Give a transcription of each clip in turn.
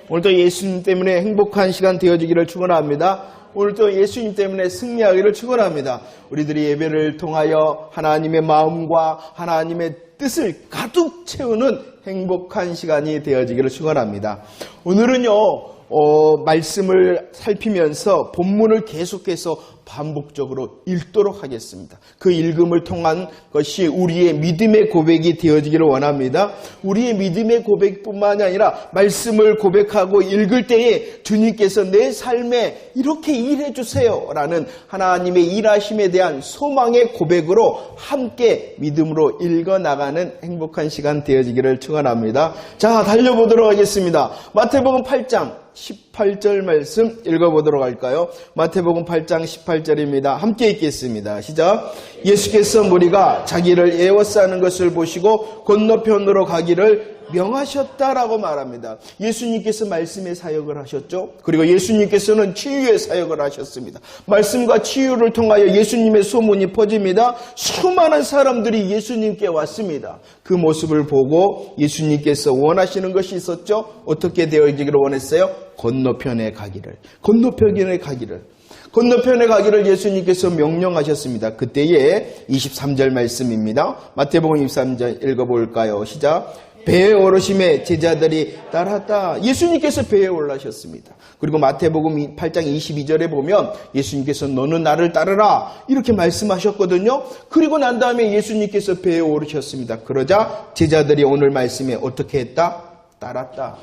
오늘도 예수님 때문에 행복한 시간 되어지기를 축원합니다. 오늘도 예수님 때문에 승리하기를 축원합니다. 우리들이 예배를 통하여 하나님의 마음과 하나님의 뜻을 가득 채우는 행복한 시간이 되어지기를 축원합니다. 오늘은요, 말씀을 살피면서 본문을 계속해서 반복적으로 읽도록 하겠습니다. 그 읽음을 통한 것이 우리의 믿음의 고백이 되어지기를 원합니다. 우리의 믿음의 고백뿐만이 아니라 말씀을 고백하고 읽을 때에 주님께서 내 삶에 이렇게 일해 주세요 라는 하나님의 일하심에 대한 소망의 고백으로 함께 믿음으로 읽어나가는 행복한 시간 되어지기를 축원합니다. 자, 달려보도록 하겠습니다. 마태복음 8장 18절 말씀 읽어보도록 할까요? 마태복음 8장 18절입니다. 함께 읽겠습니다. 시작. 예수께서 무리가 자기를 에워싸는 것을 보시고 건너편으로 가기를 명하셨다라고 말합니다. 예수님께서 말씀의 사역을 하셨죠. 그리고 예수님께서는 치유의 사역을 하셨습니다. 말씀과 치유를 통하여 예수님의 소문이 퍼집니다. 수많은 사람들이 예수님께 왔습니다. 그 모습을 보고 예수님께서 원하시는 것이 있었죠. 어떻게 되어지기를 원했어요? 건너편에 가기를. 건너편에 가기를 예수님께서 명령하셨습니다. 그때에 23절 말씀입니다. 마태복음 23절 읽어볼까요? 시작. 배에 오르심에 제자들이 따랐다. 예수님께서 배에 올라셨습니다. 그리고 마태복음 8장 22절에 보면 예수님께서 너는 나를 따르라 이렇게 말씀하셨거든요. 그리고 난 다음에 예수님께서 배에 오르셨습니다. 그러자 제자들이 오늘 말씀에 어떻게 했다? 따랐다.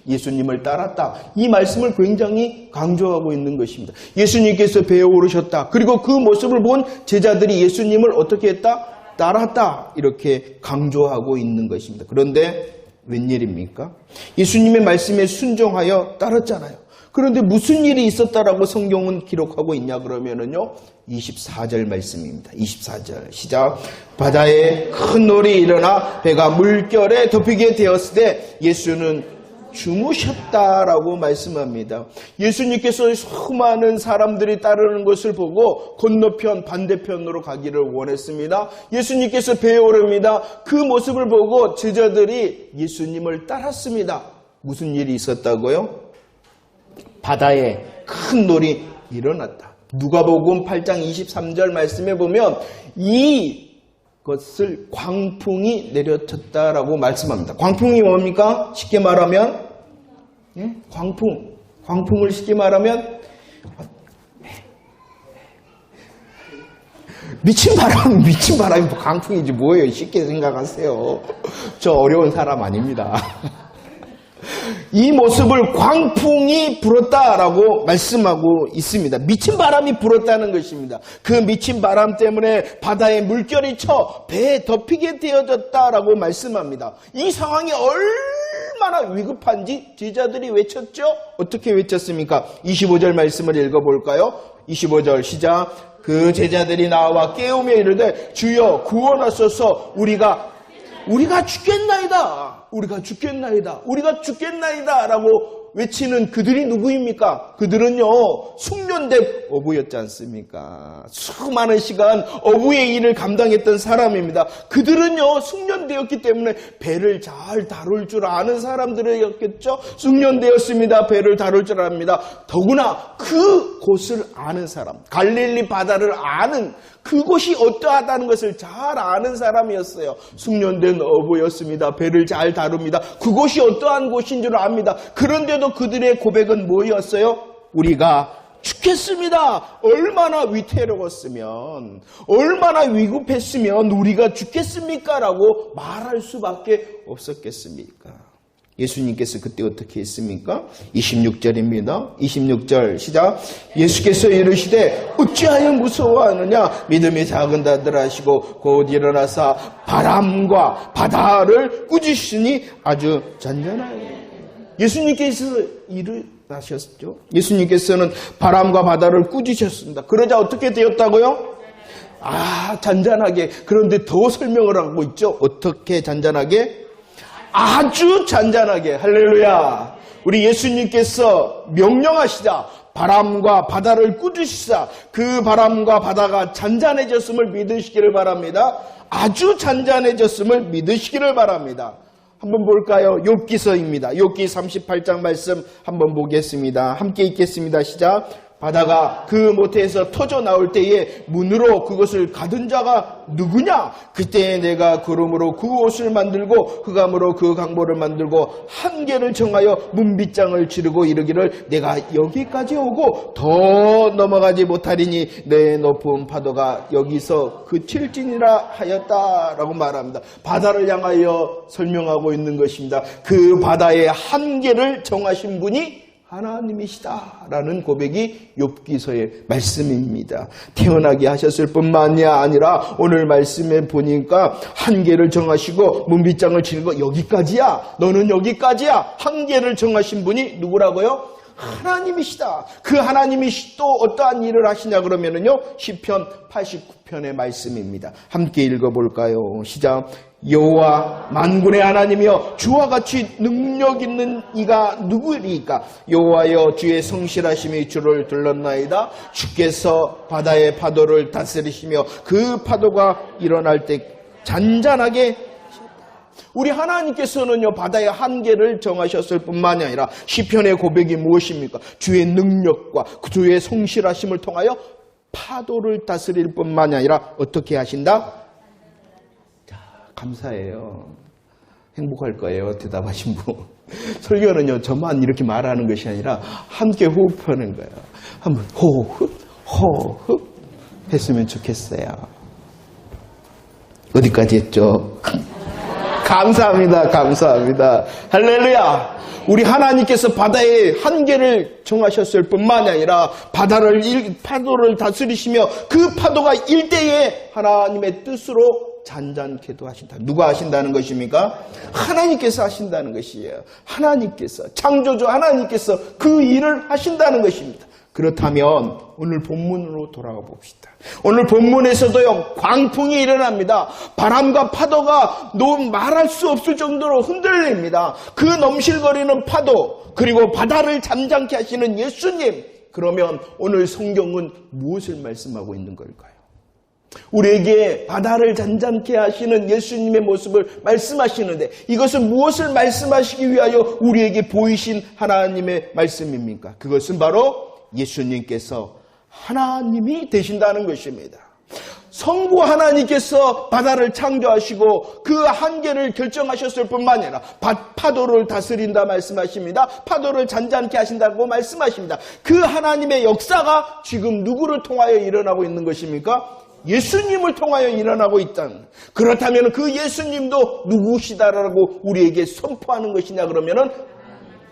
예수님을 따랐다. 이 말씀을 굉장히 강조하고 있는 것입니다. 예수님께서 배에 오르셨다. 그리고 그 모습을 본 제자들이 예수님을 어떻게 했다? 따랐다. 이렇게 강조하고 있는 것입니다. 그런데 웬일입니까? 예수님의 말씀에 순종하여 따랐잖아요. 그런데 무슨 일이 있었다라고 성경은 기록하고 있냐 그러면은요. 24절 말씀입니다. 24절 시작. 바다에 큰 놀이 일어나 배가 물결에 덮이게 되었을 때 예수는 주무셨다라고 말씀합니다. 예수님께서 수많은 사람들이 따르는 것을 보고 건너편 반대편으로 가기를 원했습니다. 예수님께서 배에 오릅니다. 그 모습을 보고 제자들이 예수님을 따랐습니다. 무슨 일이 있었다고요? 바다에 큰 놀이 일어났다. 누가복음 8장 23절 말씀에 보면 이것을 광풍이 내려쳤다라고 말씀합니다. 광풍이 뭡니까? 쉽게 말하면 광풍을 쉽게 말하면 미친 바람이 광풍이지 뭐예요? 쉽게 생각하세요. 저 어려운 사람 아닙니다. 이 모습을 광풍이 불었다라고 말씀하고 있습니다. 미친 바람이 불었다는 것입니다. 그 미친 바람 때문에 바다에 물결이 쳐 배에 덮이게 되어졌다라고 말씀합니다. 이 상황이 얼마나 위급한지 제자들이 외쳤죠? 어떻게 외쳤습니까? 25절 말씀을 읽어볼까요? 25절 시작. 그 제자들이 나와 깨우며 이르되 주여 구원하소서 우리가 죽겠나이다 라고 외치는 그들이 누구입니까? 그들은요 숙련된 어부였지 않습니까? 수많은 시간 어부의 일을 감당했던 사람입니다. 그들은요 숙련되었기 때문에 배를 잘 다룰 줄 아는 사람들이었겠죠. 숙련되었습니다. 배를 다룰 줄 압니다. 더구나 그 곳을 아는 사람, 갈릴리 바다를 아는, 그곳이 어떠하다는 것을 잘 아는 사람이었어요. 숙련된 어부였습니다. 배를 잘 다룹니다. 그곳이 어떠한 곳인 줄 압니다. 그런데도 그들의 고백은 뭐였어요? 우리가 죽겠습니다. 얼마나 위태로웠으면, 얼마나 위급했으면 우리가 죽겠습니까? 라고 말할 수밖에 없었겠습니까? 예수님께서 그때 어떻게 했습니까? 26절입니다. 26절 시작. 예수께서 이르시되 어찌하여 무서워하느냐? 믿음이 작은 자들 하시고 곧 일어나사 바람과 바다를 꾸짖으니 아주 잔잔하여. 예수님께서 일어나셨죠. 예수님께서는 바람과 바다를 꾸짖으셨습니다. 그러자 어떻게 되었다고요? 잔잔하게. 그런데 더 설명을 하고 있죠. 어떻게 잔잔하게? 아주 잔잔하게. 할렐루야. 우리 예수님께서 명령하시자 바람과 바다를 꾸짖으시자 그 바람과 바다가 잔잔해졌음을 믿으시기를 바랍니다. 아주 잔잔해졌음을 믿으시기를 바랍니다. 한번 볼까요? 욥기서입니다. 욥기 38장 말씀 한번 보겠습니다. 함께 읽겠습니다. 시작. 바다가 그 모태에서 터져 나올 때에 문으로 그것을 가둔 자가 누구냐? 그때 내가 구름으로 그 옷을 만들고 흑암으로 그 강보를 만들고 한계를 정하여 문빗장을 지르고 이르기를 내가 여기까지 오고 더 넘어가지 못하리니 내 높은 파도가 여기서 그칠지니라 하였다라고 말합니다. 바다를 향하여 설명하고 있는 것입니다. 그 바다의 한계를 정하신 분이 하나님이시다라는 고백이 욥기서의 말씀입니다. 태어나게 하셨을 뿐만이 아니라 오늘 말씀에 보니까 한계를 정하시고 문빗장을 치고 여기까지야. 너는 여기까지야. 한계를 정하신 분이 누구라고요? 하나님이시다. 그 하나님이 또 어떠한 일을 하시냐 그러면은요. 시편 89편의 말씀입니다. 함께 읽어볼까요? 시작. 여호와 만군의 하나님이여 주와 같이 능력 있는 이가 누구리까? 여호와여 주의 성실하심이 주를 둘렀나이다. 주께서 바다의 파도를 다스리시며 그 파도가 일어날 때 잔잔하게 우리 하나님께서는요 바다의 한계를 정하셨을 뿐만이 아니라 시편의 고백이 무엇입니까? 주의 능력과 주의 성실하심을 통하여 파도를 다스릴 뿐만이 아니라 어떻게 하신다? 감사해요. 행복할 거예요. 대답하신 분. 설교는요, 저만 이렇게 말하는 것이 아니라 함께 호흡하는 거예요. 한번 호흡, 호흡 했으면 좋겠어요. 어디까지 했죠? 감사합니다. 감사합니다. 할렐루야. 우리 하나님께서 바다의 한계를 정하셨을 뿐만이 아니라 파도를 다스리시며 그 파도가 일대에 하나님의 뜻으로 잔잔케도 하신다. 누가 하신다는 것입니까? 하나님께서 하신다는 것이에요. 하나님께서, 창조주 하나님께서 그 일을 하신다는 것입니다. 그렇다면 오늘 본문으로 돌아가 봅시다. 오늘 본문에서도요 광풍이 일어납니다. 바람과 파도가 말할 수 없을 정도로 흔들립니다. 그 넘실거리는 파도 그리고 바다를 잠잠케 하시는 예수님. 그러면 오늘 성경은 무엇을 말씀하고 있는 걸까요? 우리에게 바다를 잔잔케 하시는 예수님의 모습을 말씀하시는데 이것은 무엇을 말씀하시기 위하여 우리에게 보이신 하나님의 말씀입니까? 그것은 바로 예수님께서 하나님이 되신다는 것입니다. 성부 하나님께서 바다를 창조하시고 그 한계를 결정하셨을 뿐만 아니라 파도를 다스린다 말씀하십니다. 파도를 잔잔케 하신다고 말씀하십니다. 그 하나님의 역사가 지금 누구를 통하여 일어나고 있는 것입니까? 예수님을 통하여 일어나고 있다는. 그렇다면 그 예수님도 누구시다라고 우리에게 선포하는 것이냐 그러면은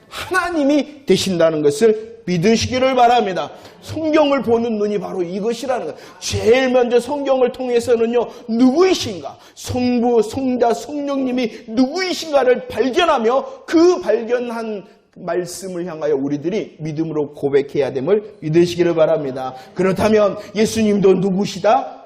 하나님이 되신다는 것을 믿으시기를 바랍니다. 성경을 보는 눈이 바로 이것이라는 거예요. 제일 먼저 성경을 통해서는요, 누구이신가? 성부, 성자, 성령님이 누구이신가를 발견하며 그 발견한 말씀을 향하여 우리들이 믿음으로 고백해야 됨을 믿으시기를 바랍니다. 그렇다면 예수님도 누구시다?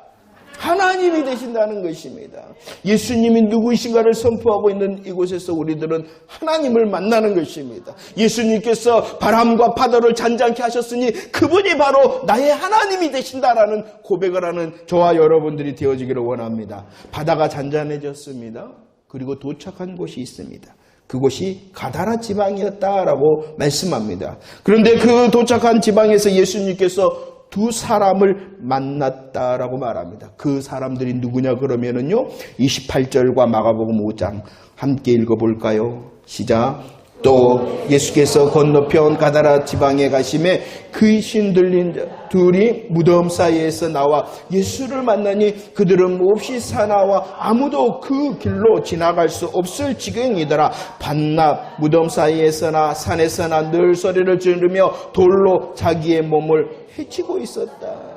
하나님이 되신다는 것입니다. 예수님이 누구이신가를 선포하고 있는 이곳에서 우리들은 하나님을 만나는 것입니다. 예수님께서 바람과 파도를 잔잔케 하셨으니 그분이 바로 나의 하나님이 되신다라는 고백을 하는 저와 여러분들이 되어지기를 원합니다. 바다가 잔잔해졌습니다. 그리고 도착한 곳이 있습니다. 그곳이 가다라 지방이었다라고 말씀합니다. 그런데 그 도착한 지방에서 예수님께서 두 사람을 만났다라고 말합니다. 그 사람들이 누구냐 그러면은요 28절과 마가복음 5장 함께 읽어볼까요? 시작. 또 예수께서 건너편 가다라 지방에 가심에 귀신 들린 자 둘이 무덤 사이에서 나와 예수를 만나니 그들은 몹시 사나워 아무도 그 길로 지나갈 수 없을 지경이더라. 반낮 무덤 사이에서나 산에서나 늘 소리를 지르며 돌로 자기의 몸을 해치고 있었다.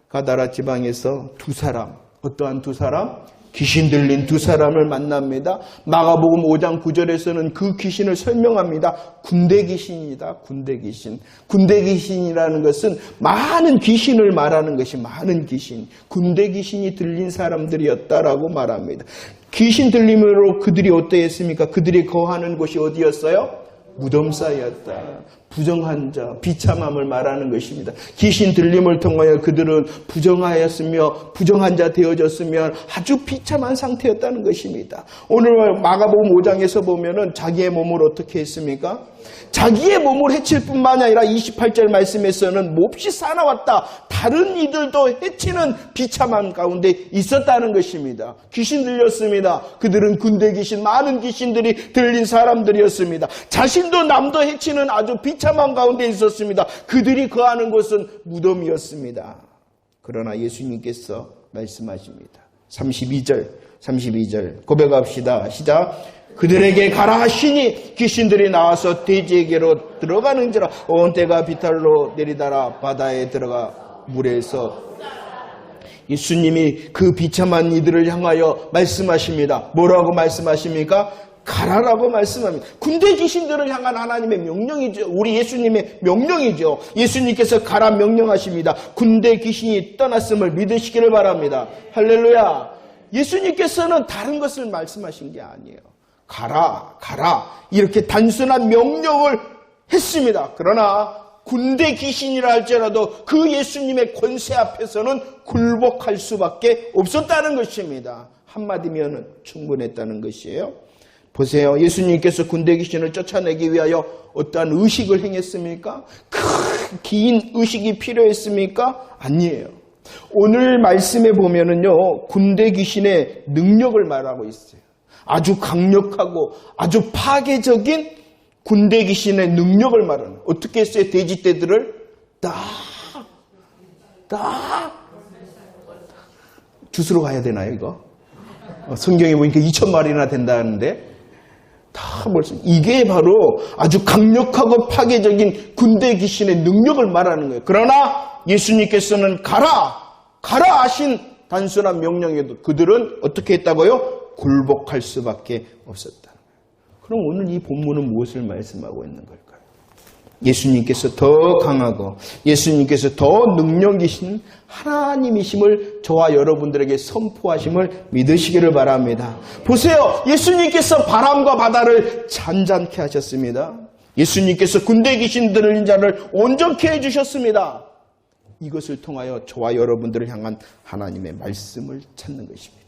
가다라 지방에서 두 사람, 어떠한 두 사람? 귀신 들린 두 사람을 만납니다. 마가복음 5장 9절에서는 그 귀신을 설명합니다. 군대 귀신이다. 군대 귀신. 군대 귀신이라는 것은 많은 귀신을 말하는 것이 많은 귀신. 군대 귀신이 들린 사람들이었다라고 말합니다. 귀신 들림으로 그들이 어떠했습니까? 그들이 거하는 곳이 어디였어요? 무덤싸였다. 부정한 자, 비참함을 말하는 것입니다. 귀신 들림을 통하여 그들은 부정하였으며 부정한 자 되어졌으면 아주 비참한 상태였다는 것입니다. 오늘 마가복음 5장에서 보면은 자기의 몸을 어떻게 했습니까? 자기의 몸을 해칠 뿐만 아니라 28절 말씀에서는 몹시 사나웠다. 다른 이들도 해치는 비참함 가운데 있었다는 것입니다. 귀신 들렸습니다. 그들은 군대 귀신, 많은 귀신들이 들린 사람들이었습니다. 자신도 남도 해치는 아주 비참함 가운데 있었습니다. 그들이 거하는 곳은 무덤이었습니다. 그러나 예수님께서 말씀하십니다. 32절 고백합시다. 시작. 그들에게 가라 하시니 귀신들이 나와서 돼지에게로 들어가는지라 온 때가 비탈로 내리다라 바다에 들어가 물에서 예수님이 그 비참한 이들을 향하여 말씀하십니다. 뭐라고 말씀하십니까? 가라라고 말씀합니다. 군대 귀신들을 향한 하나님의 명령이죠. 우리 예수님의 명령이죠. 예수님께서 가라 명령하십니다. 군대 귀신이 떠났음을 믿으시기를 바랍니다. 할렐루야. 예수님께서는 다른 것을 말씀하신 게 아니에요. 가라 이렇게 단순한 명령을 했습니다. 그러나 군대 귀신이라 할지라도 그 예수님의 권세 앞에서는 굴복할 수밖에 없었다는 것입니다. 한마디면 충분했다는 것이에요. 보세요. 예수님께서 군대 귀신을 쫓아내기 위하여 어떠한 의식을 행했습니까? 긴 의식이 필요했습니까? 아니에요. 오늘 말씀에 보면은요, 군대 귀신의 능력을 말하고 있어요. 아주 강력하고 아주 파괴적인 군대 귀신의 능력을 말하는. 어떻게 했어요? 돼지떼들을 주스러 가야 되나요, 이거? 성경에 보니까 2,000마리나 된다는데 벌써 이게 바로 아주 강력하고 파괴적인 군대 귀신의 능력을 말하는 거예요. 그러나 예수님께서는 가라 하신 단순한 명령에도 그들은 어떻게 했다고요? 굴복할 수밖에 없었다. 그럼 오늘 이 본문은 무엇을 말씀하고 있는 걸까요? 예수님께서 더 강하고 예수님께서 더 능력이신 하나님이심을 저와 여러분들에게 선포하심을 믿으시기를 바랍니다. 보세요. 예수님께서 바람과 바다를 잔잔케 하셨습니다. 예수님께서 군대 귀신 들린 자를 온전케 해주셨습니다. 이것을 통하여 저와 여러분들을 향한 하나님의 말씀을 찾는 것입니다.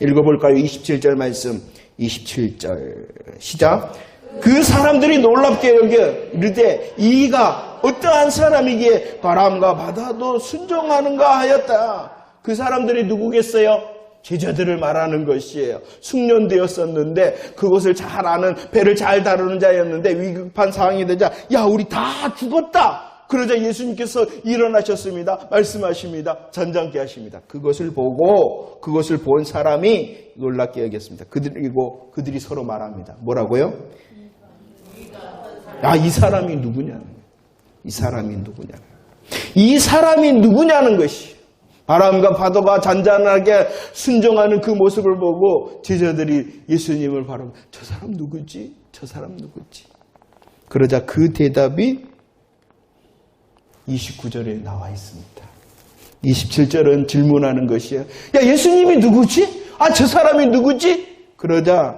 읽어볼까요? 27절 말씀. 27절 시작. 그 사람들이 놀랍게 여겨 이르되 이가 어떠한 사람이기에 바람과 바다도 순종하는가 하였다. 그 사람들이 누구겠어요? 제자들을 말하는 것이에요. 숙련되었었는데 그것을 잘 아는, 배를 잘 다루는 자였는데 위급한 상황이 되자 야 우리 다 죽었다. 그러자 예수님께서 일어나셨습니다. 말씀하십니다. 잔잔케 하십니다. 그것을 본 사람이 놀랍게 여겼습니다. 그들이 서로 말합니다. 뭐라고요? 이 사람이 누구냐? 이 사람이 누구냐는 것이. 바람과 파도가 잔잔하게 순종하는 그 모습을 보고 제자들이 예수님을 바라보고 저 사람 누구지? 그러자 그 대답이 29절에 나와 있습니다. 27절은 질문하는 것이에요. 야, 예수님이 누구지? 저 사람이 누구지? 그러자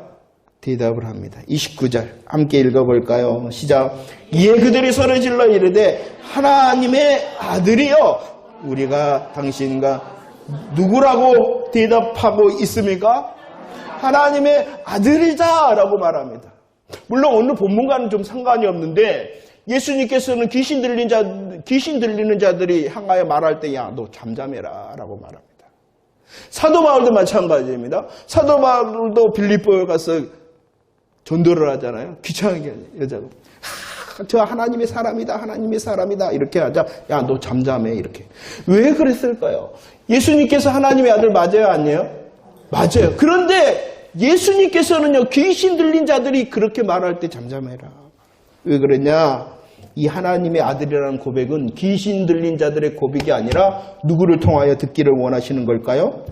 대답을 합니다. 29절 함께 읽어볼까요? 시작. 이에 그들이 소리 질러 이르되 하나님의 아들이여 우리가 당신과 누구라고 대답하고 있습니까? 하나님의 아들이다 라고 말합니다. 물론 오늘 본문과는 좀 상관이 없는데 예수님께서는 귀신 들리는 자들이 향하여 말할 때 야, 너 잠잠해라 라고 말합니다. 사도 바울도 마찬가지입니다. 사도 바울도 빌립보에 가서 전도를 하잖아요. 귀찮게 여자가 저 하나님의 사람이다 이렇게 하자. 야, 너 잠잠해 이렇게. 왜 그랬을까요? 예수님께서 하나님의 아들 맞아요, 아니에요? 맞아요. 그런데 예수님께서는요, 귀신 들린 자들이 그렇게 말할 때 잠잠해라. 왜 그러냐? 이 하나님의 아들이라는 고백은 귀신 들린 자들의 고백이 아니라 누구를 통하여 듣기를 원하시는 걸까요?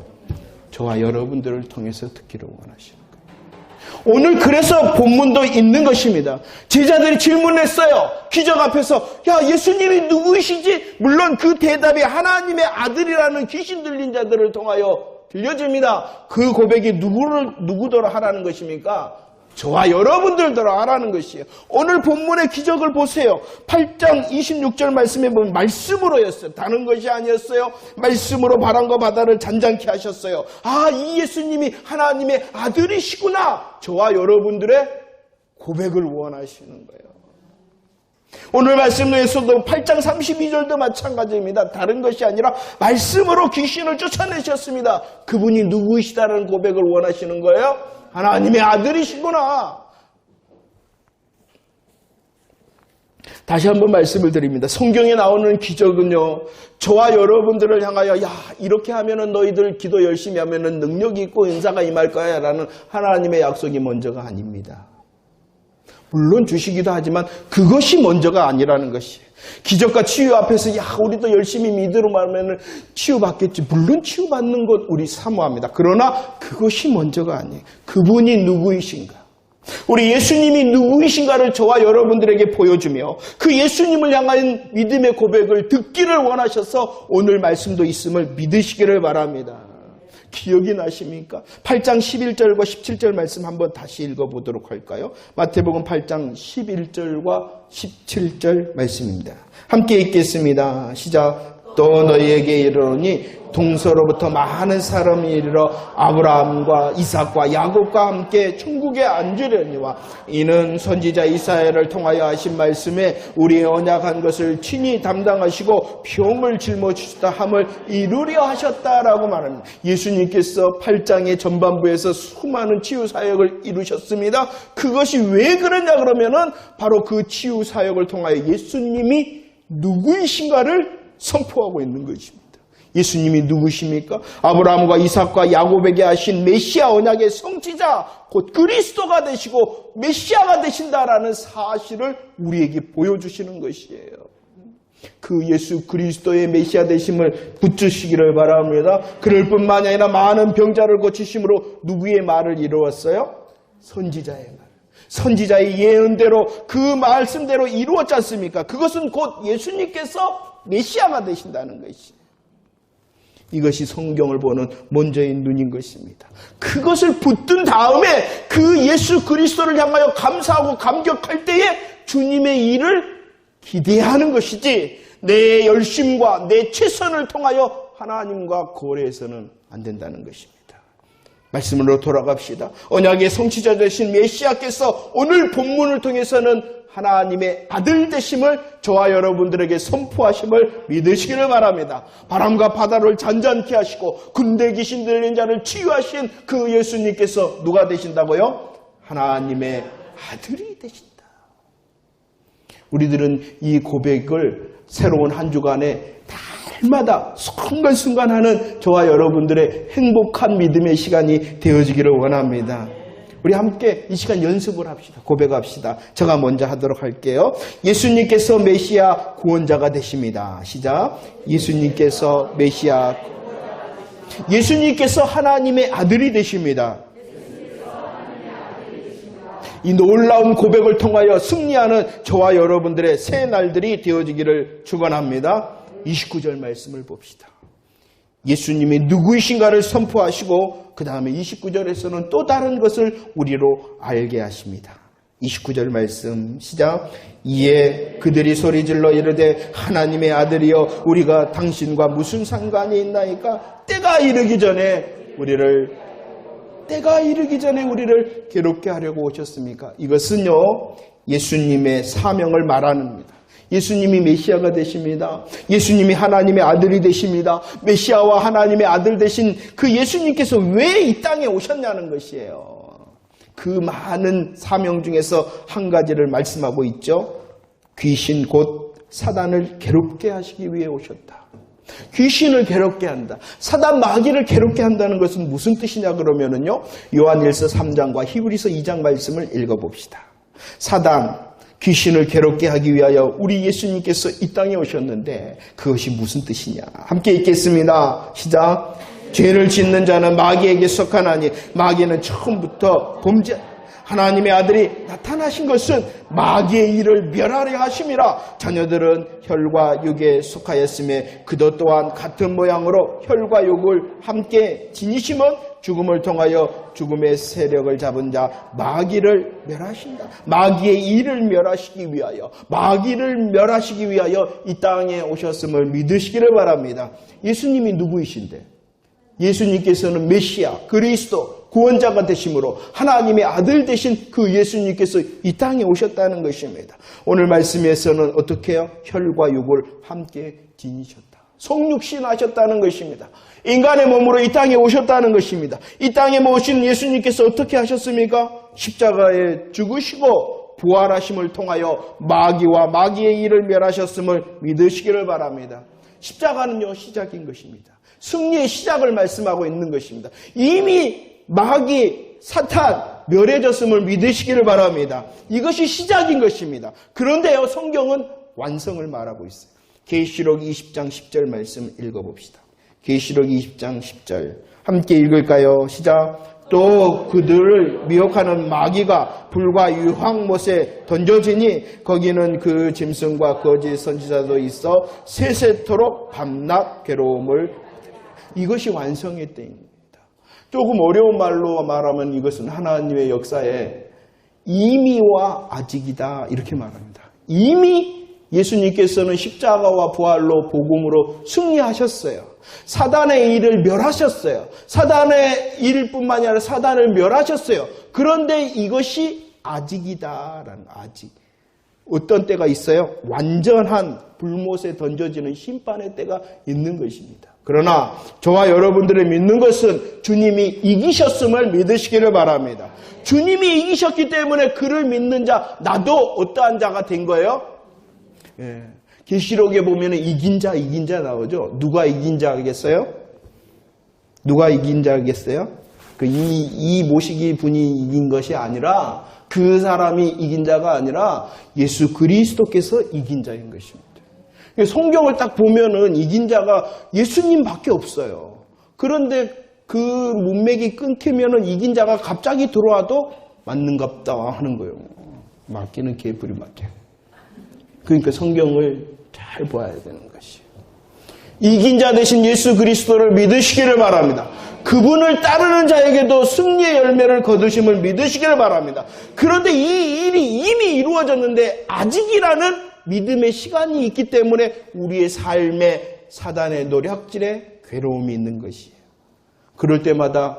저와 여러분들을 통해서 듣기를 원하시는 거예요. 오늘 그래서 본문도 있는 것입니다. 제자들이 질문했어요. 기적 앞에서 야, 예수님이 누구이시지? 물론 그 대답이 하나님의 아들이라는 귀신 들린 자들을 통하여 들려집니다. 그 고백이 누구더러 하라는 것입니까? 저와 여러분들도 하라는 것이에요. 오늘 본문의 기적을 보세요. 8장 26절 말씀에 보면 말씀으로였어요. 다른 것이 아니었어요. 말씀으로 바람과 바다를 잔잔케 하셨어요. 아, 이 예수님이 하나님의 아들이시구나. 저와 여러분들의 고백을 원하시는 거예요. 오늘 말씀에서도 8장 32절도 마찬가지입니다. 다른 것이 아니라 말씀으로 귀신을 쫓아내셨습니다. 그분이 누구이시다라는 고백을 원하시는 거예요. 하나님의 아들이시구나. 다시 한번 말씀을 드립니다. 성경에 나오는 기적은요, 저와 여러분들을 향하여 야, 이렇게 하면은 너희들 기도 열심히 하면은 능력이 있고 은사가 임할 거야 라는 하나님의 약속이 먼저가 아닙니다. 물론 주시기도 하지만 그것이 먼저가 아니라는 것이에요. 기적과 치유 앞에서 야, 우리도 열심히 믿으러 말하면 치유받겠지. 물론 치유받는 것 우리 사모합니다. 그러나 그것이 먼저가 아니에요. 그분이 누구이신가? 우리 예수님이 누구이신가를 저와 여러분들에게 보여주며 그 예수님을 향한 믿음의 고백을 듣기를 원하셔서 오늘 말씀도 있음을 믿으시기를 바랍니다. 기억이 나십니까? 8장 11절과 17절 말씀 한번 다시 읽어보도록 할까요? 마태복음 8장 11절과 17절 말씀입니다. 함께 읽겠습니다. 시작. 또 너희에게 이르노니 동서로부터 많은 사람이 이르러 아브라함과 이삭과 야곱과 함께 천국에 앉으려니와 이는 선지자 이사야를 통하여 하신 말씀에 우리의 언약한 것을 친히 담당하시고 병을 짊어지셨다 함을 이루려 하셨다라고 말합니다. 예수님께서 8장의 전반부에서 수많은 치유 사역을 이루셨습니다. 그것이 왜 그러냐 그러면은 바로 그 치유 사역을 통하여 예수님이 누구이신가를 선포하고 있는 것입니다. 예수님이 누구십니까? 아브라함과 이삭과 야곱에게 하신 메시아 언약의 성취자, 곧 그리스도가 되시고 메시아가 되신다라는 사실을 우리에게 보여주시는 것이에요. 그 예수 그리스도의 메시아 되심을 붙드시기를 바랍니다. 그럴 뿐만 아니라 많은 병자를 고치심으로 누구의 말을 이루었어요? 선지자의 말. 선지자의 예언대로 그 말씀대로 이루었지 않습니까? 그것은 곧 예수님께서 메시아가 되신다는 것이에요. 이것이 성경을 보는 먼저의 눈인 것입니다. 그것을 붙든 다음에 그 예수 그리스도를 향하여 감사하고 감격할 때에 주님의 일을 기대하는 것이지 내 열심과 내 최선을 통하여 하나님과 거래해서는 안 된다는 것입니다. 말씀으로 돌아갑시다. 언약의 성취자 되신 메시아께서 오늘 본문을 통해서는 하나님의 아들 되심을 저와 여러분들에게 선포하심을 믿으시기를 바랍니다. 바람과 바다를 잔잔케 하시고 군대 귀신 들린 자를 치유하신 그 예수님께서 누가 되신다고요? 하나님의 아들이 되신다. 우리들은 이 고백을 새로운 한 주간에 날마다 순간순간 하는 저와 여러분들의 행복한 믿음의 시간이 되어지기를 원합니다. 우리 함께 이 시간 연습을 합시다. 고백합시다. 제가 먼저 하도록 할게요. 예수님께서 메시아 구원자가 되십니다. 시작. 예수님께서 메시아, 예수님께서 하나님의 아들이 되십니다. 이 놀라운 고백을 통하여 승리하는 저와 여러분들의 새 날들이 되어지기를 축원합니다. 29절 말씀을 봅시다. 예수님이 누구이신가를 선포하시고 그 다음에 29절에서는 또 다른 것을 우리로 알게 하십니다. 29절 말씀 시작. 이에 그들이 소리질러 이르되 하나님의 아들이여 우리가 당신과 무슨 상관이 있나이까? 때가 이르기 전에 우리를 괴롭게 하려고 오셨습니까? 이것은요 예수님의 사명을 말합니다. 예수님이 메시아가 되십니다. 예수님이 하나님의 아들이 되십니다. 메시아와 하나님의 아들 되신 그 예수님께서 왜 이 땅에 오셨냐는 것이에요. 그 많은 사명 중에서 한 가지를 말씀하고 있죠. 귀신 곧 사단을 괴롭게 하시기 위해 오셨다. 귀신을 괴롭게 한다. 사단 마귀를 괴롭게 한다는 것은 무슨 뜻이냐 그러면은요. 요한일서 3장과 히브리서 2장 말씀을 읽어봅시다. 사단 귀신을 괴롭게 하기 위하여 우리 예수님께서 이 땅에 오셨는데 그것이 무슨 뜻이냐. 함께 읽겠습니다. 시작. 죄를 짓는 자는 마귀에게 속하나니 마귀는 처음부터 범죄 하나님의 아들이 나타나신 것은 마귀의 일을 멸하려 하심이라. 자녀들은 혈과 육에 속하였으며 그도 또한 같은 모양으로 혈과 육을 함께 지니심은 죽음을 통하여 죽음의 세력을 잡은 자 마귀를 멸하신다. 마귀의 일을 멸하시기 위하여, 마귀를 멸하시기 위하여 이 땅에 오셨음을 믿으시기를 바랍니다. 예수님이 누구이신데? 예수님께서는 메시아, 그리스도, 구원자가 되심으로 하나님의 아들 되신 그 예수님께서 이 땅에 오셨다는 것입니다. 오늘 말씀에서는 어떻게 해요? 혈과 육을 함께 지니셨다. 성육신하셨다는 것입니다. 인간의 몸으로 이 땅에 오셨다는 것입니다. 이 땅에 오신 예수님께서 어떻게 하셨습니까? 십자가에 죽으시고 부활하심을 통하여 마귀와 마귀의 일을 멸하셨음을 믿으시기를 바랍니다. 십자가는요, 시작인 것입니다. 승리의 시작을 말씀하고 있는 것입니다. 이미 마귀, 사탄 멸해졌음을 믿으시기를 바랍니다. 이것이 시작인 것입니다. 그런데요, 성경은 완성을 말하고 있어요. 계시록 20장 10절 말씀 읽어봅시다. 계시록 20장 10절 함께 읽을까요? 시작. 또 그들을 미혹하는 마귀가 불과 유황못에 던져지니 거기는 그 짐승과 거짓 선지자도 있어 세세토록 밤낮 괴로움을. 이것이 완성의 때입니다. 조금 어려운 말로 말하면 이것은 하나님의 역사에 이미와 아직이다 이렇게 말합니다. 이미 예수님께서는 십자가와 부활로 복음으로 승리하셨어요. 사단의 일을 멸하셨어요. 사단의 일뿐만이 아니라 사단을 멸하셨어요. 그런데 이것이 아직이다라는 아직. 어떤 때가 있어요? 완전한 불못에 던져지는 심판의 때가 있는 것입니다. 그러나 저와 여러분들이 믿는 것은 주님이 이기셨음을 믿으시기를 바랍니다. 주님이 이기셨기 때문에 그를 믿는 자, 나도 어떠한 자가 된 거예요? 예. 계시록에 보면 이긴 자 나오죠. 누가 이긴 자겠어요? 누가 이긴 자겠어요? 이 모시기 분이 이긴 것이 아니라 그 사람이 이긴 자가 아니라 예수 그리스도께서 이긴 자인 것입니다. 성경을 딱 보면은 이긴 자가 예수님밖에 없어요. 그런데 그 문맥이 끊기면은 이긴 자가 갑자기 들어와도 맞는갑다 하는 거예요. 맞기는 개뿔이 맞대요. 그러니까 성경을 잘 봐야 되는 것이에요. 이긴 자 되신 예수 그리스도를 믿으시기를 바랍니다. 그분을 따르는 자에게도 승리의 열매를 거두심을 믿으시기를 바랍니다. 그런데 이 일이 이미 이루어졌는데 아직이라는 믿음의 시간이 있기 때문에 우리의 삶에 사단의 노략질에 괴로움이 있는 것이에요. 그럴 때마다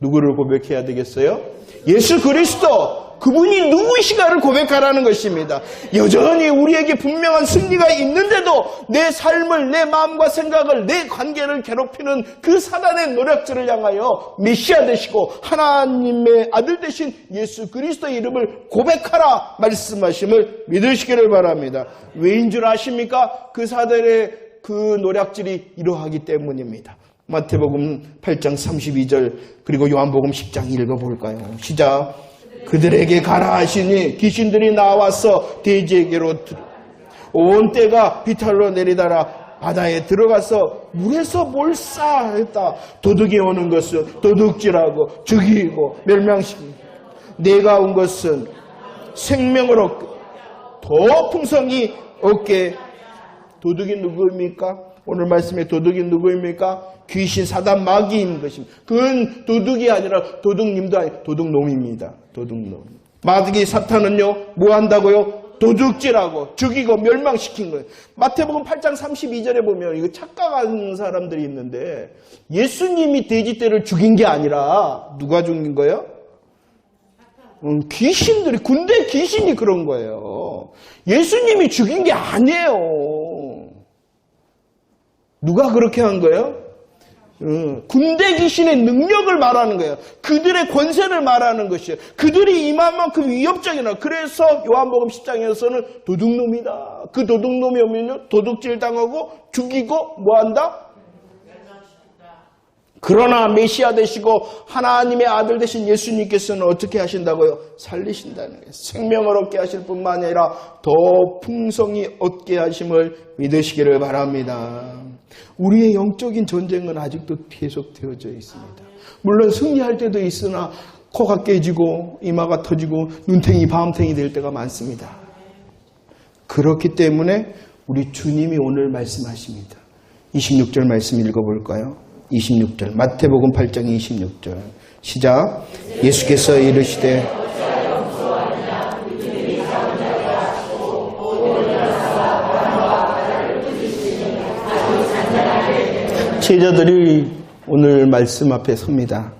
누구를 고백해야 되겠어요? 예수 그리스도! 그분이 누구이시가를 고백하라는 것입니다. 여전히 우리에게 분명한 승리가 있는데도 내 삶을, 내 마음과 생각을, 내 관계를 괴롭히는 그 사단의 노략질을 향하여 메시아 되시고 하나님의 아들 되신 예수 그리스도의 이름을 고백하라 말씀하심을 믿으시기를 바랍니다. 왜인 줄 아십니까? 그 사단의 그 노략질이 이러하기 때문입니다. 마태복음 8장 32절 그리고 요한복음 10장 읽어볼까요? 시작. 그들에게 가라 하시니 귀신들이 나와서 돼지에게로 온 떼가 비탈로 내리다라 바다에 들어가서 물에서 몰사했다. 도둑이 오는 것은 도둑질하고 죽이고 멸망시키고 내가 온 것은 생명으로 더 풍성히 얻게. 도둑이 누구입니까? 오늘 말씀에 도둑이 누구입니까? 귀신, 사단, 마귀인 것입니다. 그건 도둑이 아니라 도둑님도 아니고 도둑놈입니다. 도둑놈. 마귀 사탄은요, 뭐 한다고요? 도둑질하고 죽이고 멸망시킨 거예요. 마태복음 8장 32절에 보면 이거 착각하는 사람들이 있는데 예수님이 돼지떼를 죽인 게 아니라 누가 죽인 거예요? 귀신들이, 군대 귀신이 그런 거예요. 예수님이 죽인 게 아니에요. 누가 그렇게 한 거예요? 군대 귀신의 능력을 말하는 거예요. 그들의 권세를 말하는 것이에요. 그들이 임한 만큼 위협적이나. 그래서 요한복음 10장에서는 도둑놈이다. 그 도둑놈이 오면요 도둑질 당하고 죽이고 뭐한다? 그러나 메시아 되시고 하나님의 아들 되신 예수님께서는 어떻게 하신다고요? 살리신다는 거예요. 생명을 얻게 하실 뿐만 아니라 더 풍성히 얻게 하심을 믿으시기를 바랍니다. 우리의 영적인 전쟁은 아직도 계속되어져 있습니다. 물론 승리할 때도 있으나 코가 깨지고 이마가 터지고 눈탱이 밤탱이 될 때가 많습니다. 그렇기 때문에 우리 주님이 오늘 말씀하십니다. 26절 말씀 읽어볼까요? 26절. 마태복음 8장 26절. 시작. 예수께서 이르시되 제자들이 오늘 말씀 앞에 섭니다.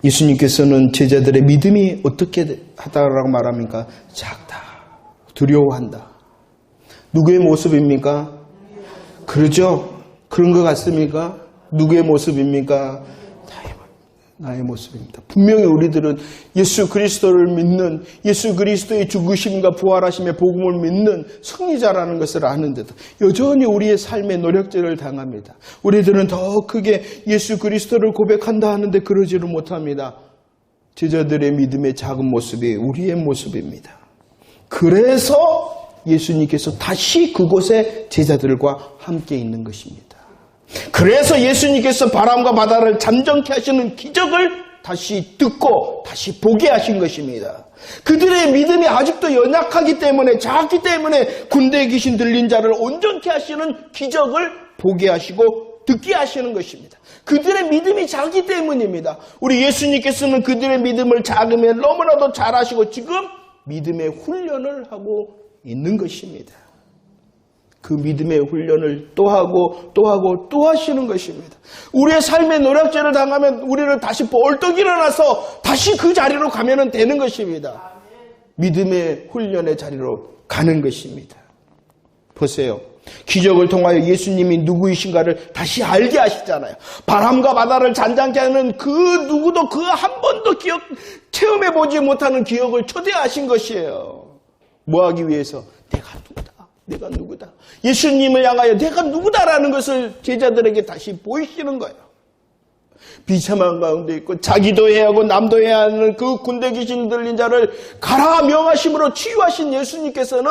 예수님께서는 제자들의 믿음이 어떻게 하다라고 말합니까? 작다. 두려워한다. 누구의 모습입니까? 그러죠? 그런 것 같습니까? 누구의 모습입니까? 나의 모습입니다. 분명히 우리들은 예수 그리스도를 믿는, 예수 그리스도의 죽으심과 부활하심의 복음을 믿는 승리자라는 것을 아는데도 여전히 우리의 삶의 노력들을 당합니다. 우리들은 더 크게 예수 그리스도를 고백한다 하는데 그러지를 못합니다. 제자들의 믿음의 작은 모습이 우리의 모습입니다. 그래서 예수님께서 다시 그곳에 제자들과 함께 있는 것입니다. 그래서 예수님께서 바람과 바다를 잠잠케 하시는 기적을 다시 듣고 다시 보게 하신 것입니다. 그들의 믿음이 아직도 연약하기 때문에, 작기 때문에 군대에 귀신 들린 자를 온전케 하시는 기적을 보게 하시고 듣게 하시는 것입니다. 그들의 믿음이 작기 때문입니다. 우리 예수님께서는 그들의 믿음을 작으면 너무나도 잘하시고 지금 믿음의 훈련을 하고 있는 것입니다. 그 믿음의 훈련을 또 하고 또 하고 또 하시는 것입니다. 우리의 삶의 노력죄를 당하면 우리는 다시 벌떡 일어나서 다시 그 자리로 가면 되는 것입니다. 믿음의 훈련의 자리로 가는 것입니다. 보세요. 기적을 통하여 예수님이 누구이신가를 다시 알게 하시잖아요. 바람과 바다를 잔잔케 하는 그 누구도 그 한 번도 체험해보지 못하는 기억을 초대하신 것이에요. 뭐 하기 위해서? 내가 누구다. 내가 누구다. 예수님을 향하여 내가 누구다라는 것을 제자들에게 다시 보이시는 거예요. 비참한 가운데 있고 자기도 해야 하고 남도 해야 하는 그 군대 귀신 들린 자를 가라 명하심으로 치유하신 예수님께서는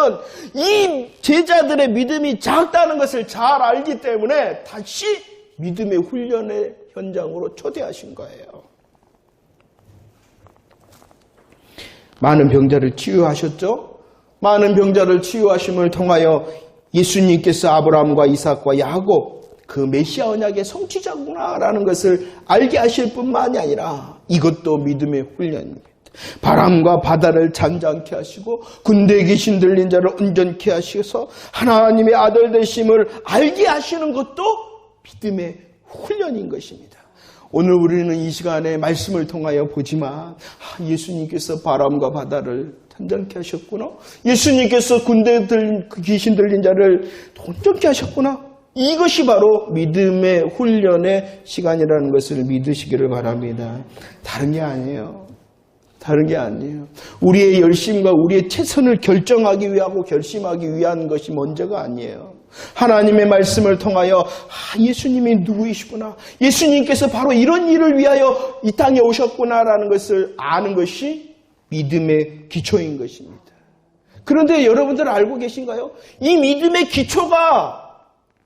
이 제자들의 믿음이 작다는 것을 잘 알기 때문에 다시 믿음의 훈련의 현장으로 초대하신 거예요. 많은 병자를 치유하셨죠? 많은 병자를 치유하심을 통하여 예수님께서 아브라함과 이삭과 야곱 그 메시아 언약의 성취자구나라는 것을 알게 하실 뿐만이 아니라 이것도 믿음의 훈련입니다. 바람과 바다를 잔잔케 하시고 군대에 귀신 들린 자를 온전케 하셔서 하나님의 아들 되심을 알게 하시는 것도 믿음의 훈련인 것입니다. 오늘 우리는 이 시간에 말씀을 통하여 보지만 예수님께서 바람과 바다를 잔잔케 하셨구나. 예수님께서 군대에 귀신 들린 자를 온전케 하셨구나. 이것이 바로 믿음의 훈련의 시간이라는 것을 믿으시기를 바랍니다. 다른 게 아니에요. 다른 게 아니에요. 우리의 열심과 우리의 최선을 결정하기 위하고 결심하기 위한 것이 먼저가 아니에요. 하나님의 말씀을 통하여 예수님이 누구이시구나. 예수님께서 바로 이런 일을 위하여 이 땅에 오셨구나라는 것을 아는 것이 믿음의 기초인 것입니다. 그런데 여러분들 알고 계신가요? 이 믿음의 기초가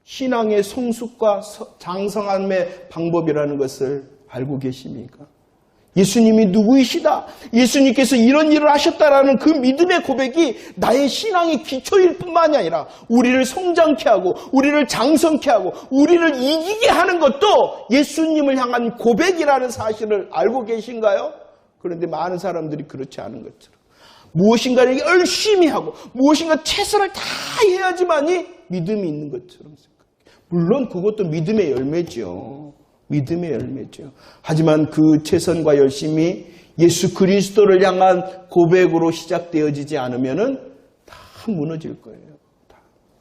신앙의 성숙과 장성함의 방법이라는 것을 알고 계십니까? 예수님이 누구이시다. 예수님께서 이런 일을 하셨다라는 그 믿음의 고백이 나의 신앙의 기초일 뿐만이 아니라 우리를 성장케 하고 우리를 장성케 하고 우리를 이기게 하는 것도 예수님을 향한 고백이라는 사실을 알고 계신가요? 그런데 많은 사람들이 그렇지 않은 것처럼 무엇인가를 열심히 하고 무엇인가 최선을 다해야지만이 믿음이 있는 것처럼 생각해요. 물론 그것도 믿음의 열매죠. 믿음의 열매죠. 하지만 그 최선과 열심이 예수 그리스도를 향한 고백으로 시작되어지지 않으면은 다 무너질 거예요.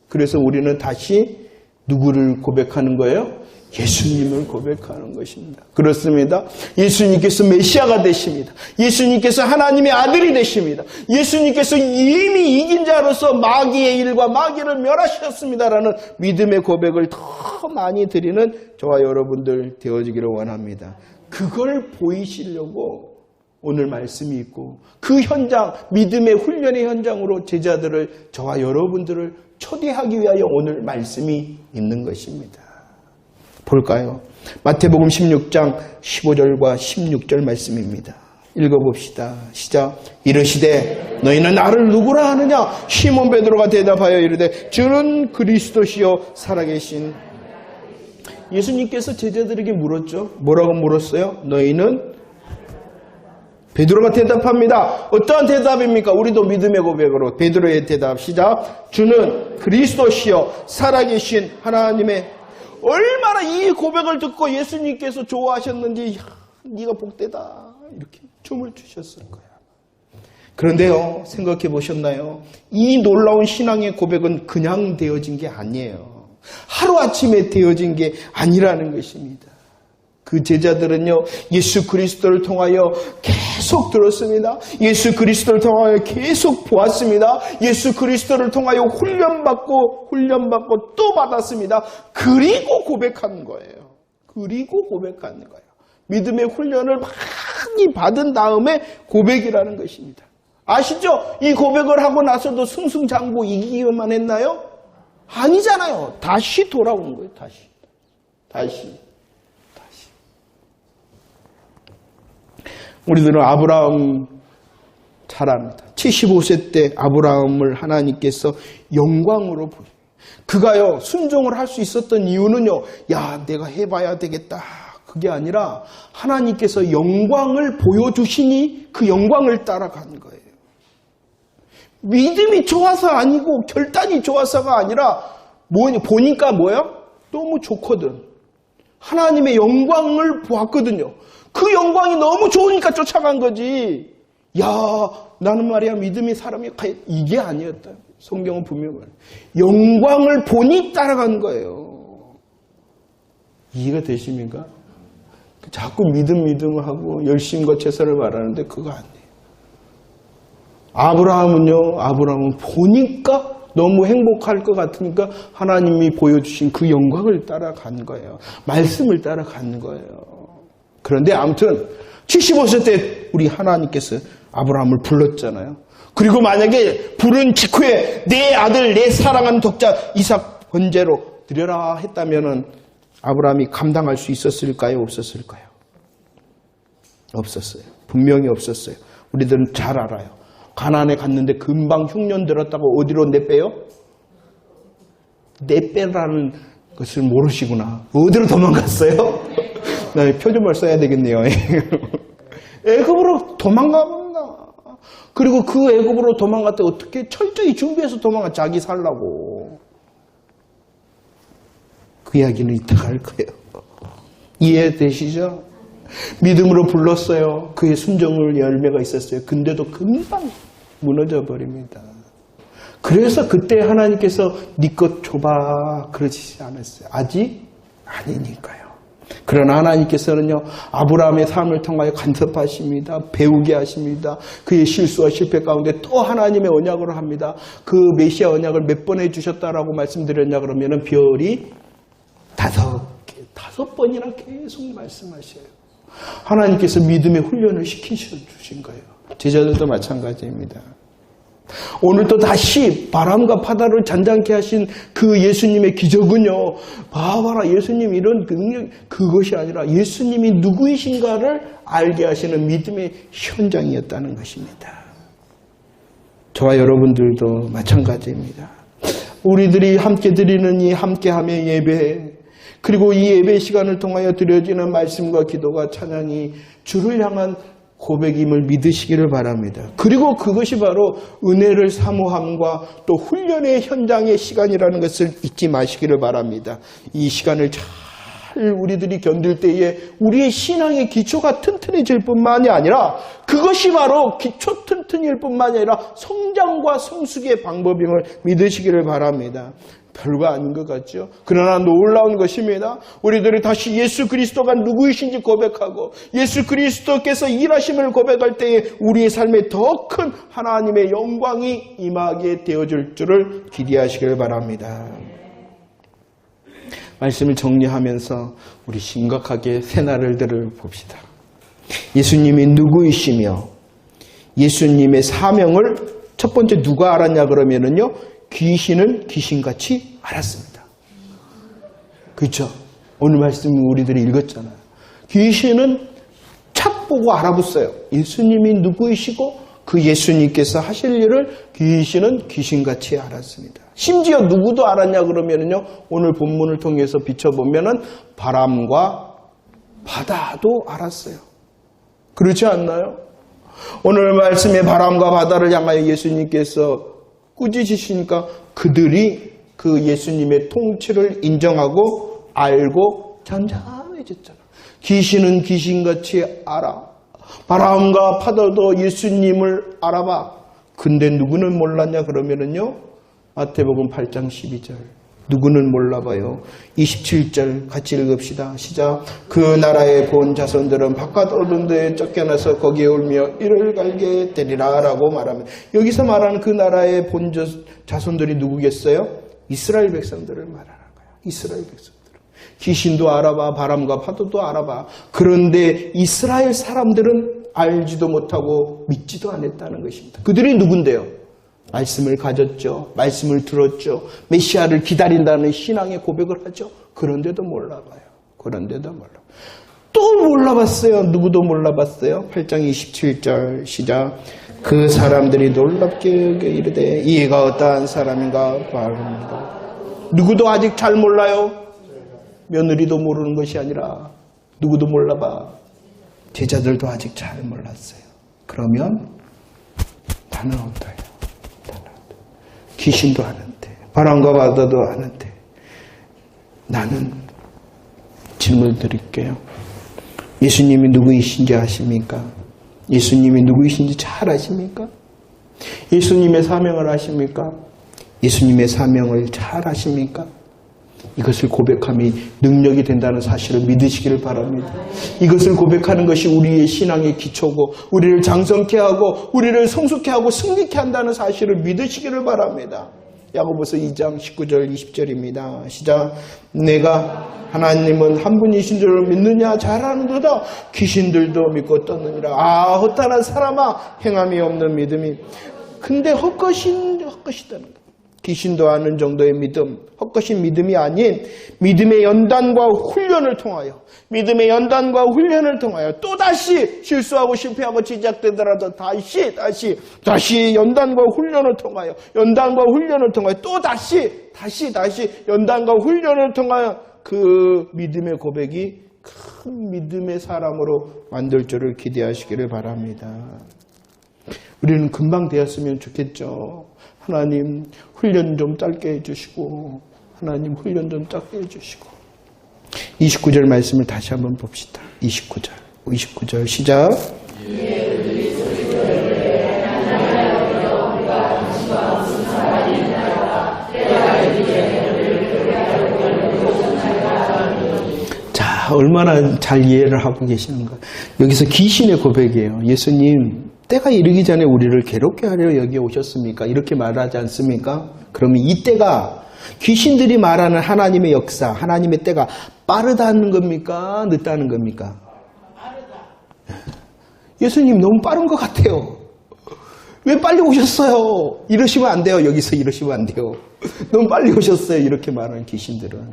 그래서 우리는 다시 누구를 고백하는 거예요? 예수님을 고백하는 것입니다. 그렇습니다. 예수님께서 메시아가 되십니다. 예수님께서 하나님의 아들이 되십니다. 예수님께서 이미 이긴 자로서 마귀의 일과 마귀를 멸하셨습니다라는 믿음의 고백을 더 많이 드리는 저와 여러분들 되어지기를 원합니다. 그걸 보이시려고 오늘 말씀이 있고 그 현장, 믿음의 훈련의 현장으로 제자들을 저와 여러분들을 초대하기 위하여 오늘 말씀이 있는 것입니다. 볼까요? 마태복음 16장 15절과 16절 말씀입니다. 읽어봅시다. 시작. 이르시되 너희는 나를 누구라 하느냐? 시몬 베드로가 대답하여 이르되 주는 그리스도시요 살아계신 예수님께서 제자들에게 물었죠. 뭐라고 물었어요? 너희는? 베드로가 대답합니다. 어떠한 대답입니까? 우리도 믿음의 고백으로 베드로의 대답 시작. 주는 그리스도시요 살아계신 하나님의. 얼마나 이 고백을 듣고 예수님께서 좋아하셨는지 네가 복되다 이렇게 춤을 추셨을 거야. 그런데요, 생각해 보셨나요? 이 놀라운 신앙의 고백은 그냥 되어진 게 아니에요. 하루아침에 되어진 게 아니라는 것입니다. 그 제자들은요, 예수 그리스도를 통하여 계속 들었습니다. 예수 그리스도를 통하여 계속 보았습니다. 예수 그리스도를 통하여 훈련받고 또 받았습니다. 그리고 고백하는 거예요. 그리고 고백하는 거예요. 믿음의 훈련을 많이 받은 다음에 고백이라는 것입니다. 아시죠? 이 고백을 하고 나서도 승승장구 이기기만 했나요? 아니잖아요. 다시 돌아온 거예요. 다시. 우리들은 아브라함 잘 압니다. 75세 때 아브라함을 하나님께서 영광으로 보여요. 그가요, 순종을 할 수 있었던 이유는요, 야, 내가 해봐야 되겠다. 그게 아니라 하나님께서 영광을 보여주시니 그 영광을 따라간 거예요. 믿음이 좋아서 아니고 결단이 좋아서가 아니라 보니까 뭐야? 너무 좋거든. 하나님의 영광을 보았거든요. 그 영광이 너무 좋으니까 쫓아간 거지. 야, 나는 말이야 믿음이 사람이 이게 아니었다. 성경은 분명히 말해요. 영광을 보니 따라간 거예요. 이해가 되십니까? 자꾸 믿음하고 열심과 최선을 말하는데 그거 아니에요. 아브라함은 보니까 너무 행복할 것 같으니까 하나님이 보여주신 그 영광을 따라간 거예요. 말씀을 따라간 거예요. 그런데 아무튼 75세 때 우리 하나님께서 아브라함을 불렀잖아요. 그리고 만약에 부른 직후에 내 아들 내 사랑하는 독자 이삭 번제로 드려라 했다면은 아브라함이 감당할 수 있었을까요? 없었을까요? 없었어요. 분명히 없었어요. 우리들은 잘 알아요. 가나안에 갔는데 금방 흉년 들었다고 어디로 내빼요? 내빼라는 것을 모르시구나. 어디로 도망갔어요? 나 표준말 써야 되겠네요. 애굽으로 도망갑니다. 그리고 그 애굽으로 도망갈 때 어떻게 철저히 준비해서 도망가 자기 살라고. 그 이야기는 이따가 할 거예요. 이해되시죠? 믿음으로 불렀어요. 그의 순종을 열매가 있었어요. 근데도 금방 무너져 버립니다. 그래서 그때 하나님께서 네 것 줘봐 그러지 않았어요. 아직 아니니까요. 그러나 하나님께서는요, 아브라함의 삶을 통하여 간섭하십니다. 배우게 하십니다. 그의 실수와 실패 가운데 또 하나님의 언약으로 합니다. 그 메시아 언약을 몇 번 해주셨다라고 말씀드렸냐 그러면은 별이 5 번이나 계속 말씀하셔요. 하나님께서 믿음의 훈련을 시키셔 주신 거예요. 제자들도 마찬가지입니다. 오늘도 다시 바람과 바다를 잔잔케 하신 그 예수님의 기적은요, 봐봐라, 예수님 이런 능력, 그것이 아니라 예수님이 누구이신가를 알게 하시는 믿음의 현장이었다는 것입니다. 저와 여러분들도 마찬가지입니다. 우리들이 함께 드리는 이 함께함의 예배, 그리고 이 예배 시간을 통하여 드려지는 말씀과 기도가 찬양이 주를 향한 고백임을 믿으시기를 바랍니다. 그리고 그것이 바로 은혜를 사모함과 또 훈련의 현장의 시간이라는 것을 잊지 마시기를 바랍니다. 이 시간을 잘 우리들이 견딜 때에 우리의 신앙의 기초가 튼튼해질 뿐만이 아니라 그것이 바로 기초 튼튼일 뿐만이 아니라 성장과 성숙의 방법임을 믿으시기를 바랍니다. 별거 아닌 것 같죠? 그러나 놀라운 것입니다. 우리들이 다시 예수 그리스도가 누구이신지 고백하고 예수 그리스도께서 일하심을 고백할 때에 우리의 삶에 더 큰 하나님의 영광이 임하게 되어줄 줄을 기대하시길 바랍니다. 말씀을 정리하면서 우리 심각하게 새날들을 봅시다. 예수님이 누구이시며 예수님의 사명을 첫 번째 누가 알았냐 그러면은요, 귀신은 귀신같이 알았습니다. 그렇죠? 오늘 말씀 우리들이 읽었잖아요. 귀신은 착 보고 알아봤어요. 예수님이 누구이시고 그 예수님께서 하실 일을 귀신은 귀신같이 알았습니다. 심지어 누구도 알았냐 그러면요, 오늘 본문을 통해서 비춰보면은 바람과 바다도 알았어요. 그렇지 않나요? 오늘 말씀에 바람과 바다를 향하여 예수님께서 꾸짖으시니까 그들이 그 예수님의 통치를 인정하고 알고 잠잠해졌잖아. 귀신은 귀신같이 알아. 바람과 파도도 예수님을 알아봐. 근데 누구는 몰랐냐 그러면은요, 마태복음 8장 12절. 누구는 몰라봐요. 27절 같이 읽읍시다. 시작. 그 나라의 본 자손들은 바깥 어두운 데에 쫓겨나서 거기에 울며 이를 갈게 되리라 라고 말하면, 여기서 말하는 그 나라의 본 자손들이 누구겠어요? 이스라엘 백성들을 말하는 거예요. 이스라엘 백성들. 귀신도 알아봐, 바람과 파도도 알아봐. 그런데 이스라엘 사람들은 알지도 못하고 믿지도 않았다는 것입니다. 그들이 누군데요? 말씀을 가졌죠. 말씀을 들었죠. 메시아를 기다린다는 신앙의 고백을 하죠. 그런데도 몰라봐요. 그런데도 몰라. 또 몰라봤어요. 누구도 몰라봤어요. 8장 27절 시작. 그 사람들이 놀랍게 여겨 이르되 이가 어떠한 사람인가 말합니다. 누구도 아직 잘 몰라요. 며느리도 모르는 것이 아니라 누구도 몰라봐. 제자들도 아직 잘 몰랐어요. 그러면 나는 어떠해요? 귀신도 아는데, 바람과 바다도 아는데, 나는 질문 드릴게요. 예수님이 누구이신지 아십니까? 예수님이 누구이신지 잘 아십니까? 예수님의 사명을 아십니까? 예수님의 사명을 잘 아십니까? 이것을 고백함이 능력이 된다는 사실을 믿으시기를 바랍니다. 이것을 고백하는 것이 우리의 신앙의 기초고, 우리를 장성케 하고 우리를 성숙케 하고 승리케 한다는 사실을 믿으시기를 바랍니다. 야고보서 2장 19절 20절입니다. 시작. 내가 하나님은 한 분이신 줄 믿느냐? 잘하는도다. 귀신들도 믿고 떴느니라. 아, 허탄한 사람아, 행함이 없는 믿음이. 근데 헛것이다는 거. 귀신도 아는 정도의 믿음, 헛것인 믿음이 아닌 믿음의 연단과 훈련을 통하여, 믿음의 연단과 훈련을 통하여 또다시 실수하고 실패하고 지적되더라도 다시 연단과 훈련을 통하여, 연단과 훈련을 통하여 또다시 연단과 훈련을 통하여 그 믿음의 고백이 큰 믿음의 사람으로 만들 줄을 기대하시기를 바랍니다. 우리는 금방 되었으면 좋겠죠. 하나님 훈련 좀 짧게 해주시고, 하나님 훈련 좀 짧게 해주시고. 29절 말씀을 다시 한번 봅시다. 29절 시작. 자, 얼마나 잘 이해를 하고 계시는가. 여기서 귀신의 고백이에요. 예수님, 때가 이르기 전에 우리를 괴롭게 하려 여기 오셨습니까? 이렇게 말하지 않습니까? 그러면 이때가 귀신들이 말하는 하나님의 역사, 하나님의 때가 빠르다는 겁니까? 늦다는 겁니까? 빠르다. 예수님 너무 빠른 것 같아요. 왜 빨리 오셨어요? 이러시면 안 돼요. 여기서 이러시면 안 돼요. 너무 빨리 오셨어요. 이렇게 말하는 귀신들은.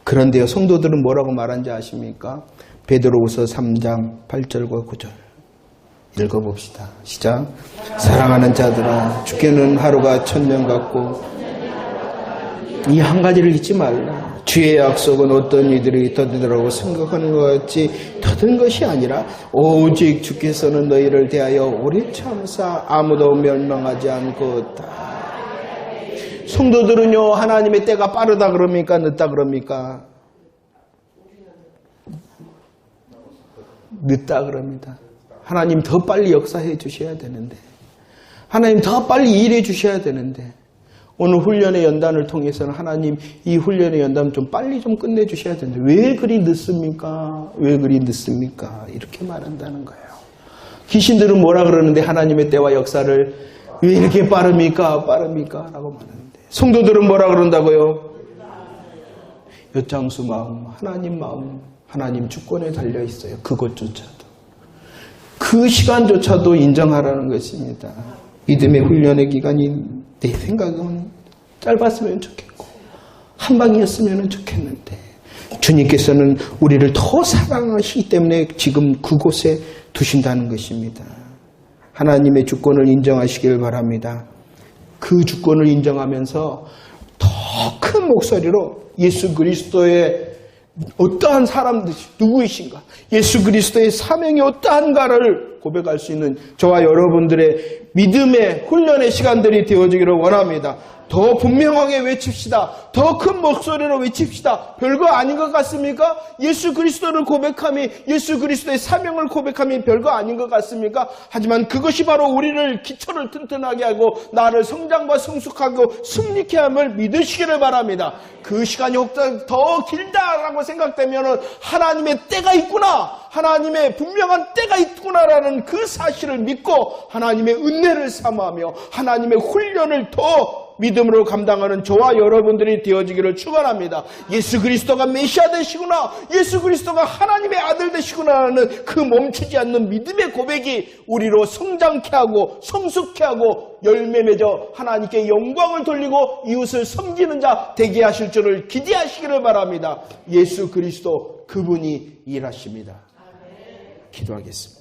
그런데요, 성도들은 뭐라고 말한지 아십니까? 베드로후서 3장 8절과 9절. 읽어봅시다. 시작. 사랑하는 자들아, 주께는 하루가 1000년 같고, 이 한 가지를 잊지 말라. 주의 약속은 어떤 이들이 더디더라고 생각하는 것 같이 더딘 것이 아니라 오직 주께서는 너희를 대하여 오래 참사 아무도 멸망하지 않고다. 성도들은요, 하나님의 때가 빠르다 그럽니까? 늦다 그럽니까? 늦다 그럽니다. 하나님 더 빨리 역사해 주셔야 되는데, 하나님 더 빨리 일해 주셔야 되는데, 오늘 훈련의 연단을 통해서는 하나님 이 훈련의 연단 좀 빨리 좀 끝내 주셔야 되는데 왜 그리 늦습니까? 왜 그리 늦습니까? 이렇게 말한다는 거예요. 귀신들은 뭐라 그러는데 하나님의 때와 역사를 왜 이렇게 빠릅니까? 라고 말하는데, 성도들은 뭐라 그런다고요? 엿장수 마음, 하나님 주권에 달려 있어요. 그것조차도. 그 시간조차도 인정하라는 것입니다. 믿음의 훈련의 기간이 내 생각은 짧았으면 좋겠고 한 방이었으면 좋겠는데, 주님께서는 우리를 더 사랑하시기 때문에 지금 그곳에 두신다는 것입니다. 하나님의 주권을 인정하시길 바랍니다. 그 주권을 인정하면서 더 큰 목소리로 예수 그리스도의 어떠한 사람들이 누구이신가, 예수 그리스도의 사명이 어떠한가를 고백할 수 있는 저와 여러분들의 믿음의 훈련의 시간들이 되어지기를 원합니다. 더 분명하게 외칩시다. 더 큰 목소리로 외칩시다. 별거 아닌 것 같습니까? 예수 그리스도를 고백함이, 예수 그리스도의 사명을 고백함이 별거 아닌 것 같습니까? 하지만 그것이 바로 우리를 기초를 튼튼하게 하고 나를 성장과 성숙하고 승리케 함을 믿으시기를 바랍니다. 그 시간이 혹시 더 길다라고 생각되면 하나님의 때가 있구나, 하나님의 분명한 때가 있구나라는 그 사실을 믿고 하나님의 은혜를 삼아하며 하나님의 훈련을 더 믿음으로 감당하는 저와 여러분들이 되어지기를 축원합니다. 예수 그리스도가 메시아 되시구나, 예수 그리스도가 하나님의 아들 되시구나라는 그 멈추지 않는 믿음의 고백이 우리로 성장케 하고 성숙케 하고 열매 맺어 하나님께 영광을 돌리고 이웃을 섬기는 자 되게 하실 줄을 기대하시기를 바랍니다. 예수 그리스도 그분이 일하십니다. 기도하겠습니다.